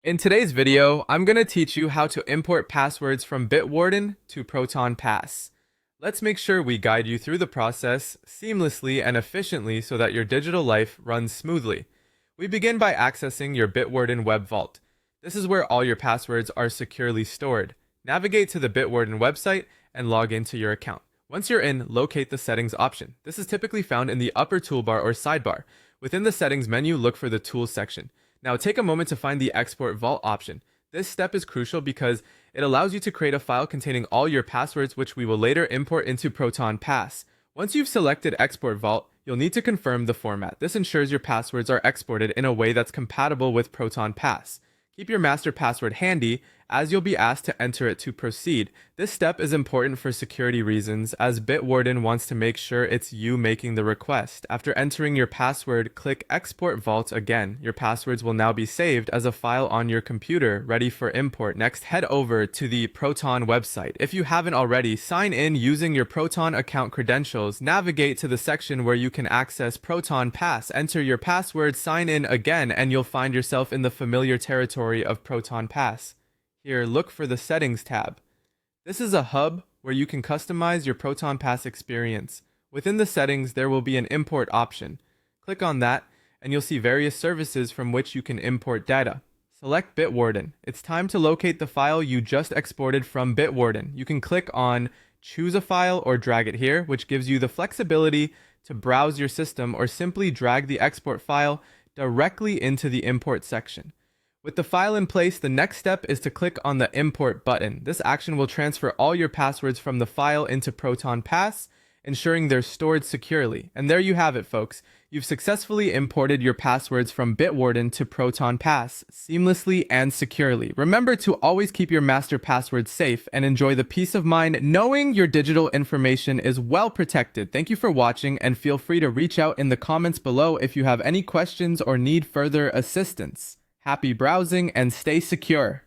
In today's video, I'm going to teach you how to import passwords from Bitwarden to Proton Pass. Let's make sure we guide you through the process seamlessly and efficiently so that your digital life runs smoothly. We begin by accessing your Bitwarden web vault. This is where all your passwords are securely stored. Navigate to the Bitwarden website and log into your account. Once you're in, locate the settings option. This is typically found in the upper toolbar or sidebar. Within the settings menu, look for the tools section. Now take a moment to find the export vault option. This step is crucial because it allows you to create a file containing all your passwords, which we will later import into Proton Pass. Once you've selected export vault, you'll need to confirm the format. This ensures your passwords are exported in a way that's compatible with Proton Pass. Keep your master password handy, as you'll be asked to enter it to proceed. This step is important for security reasons, as Bitwarden wants to make sure it's you making the request. After entering your password, click Export Vault again. Your passwords will now be saved as a file on your computer, ready for import. Next, head over to the Proton website. If you haven't already, sign in using your Proton account credentials. Navigate to the section where you can access Proton Pass. Enter your password, sign in again, and you'll find yourself in the familiar territory of Proton Pass. Here, look for the Settings tab. This is a hub where you can customize your Proton Pass experience. Within the settings, there will be an import option. Click on that, and you'll see various services from which you can import data. Select Bitwarden. It's time to locate the file you just exported from Bitwarden. You can click on Choose a File or drag it here, which gives you the flexibility to browse your system or simply drag the export file directly into the import section. With the file in place, the next step is to click on the Import button. This action will transfer all your passwords from the file into Proton Pass, ensuring they're stored securely. And there you have it, folks. You've successfully imported your passwords from Bitwarden to Proton Pass, seamlessly and securely. Remember to always keep your master password safe and enjoy the peace of mind knowing your digital information is well protected. Thank you for watching, and feel free to reach out in the comments below if you have any questions or need further assistance. Happy browsing and stay secure.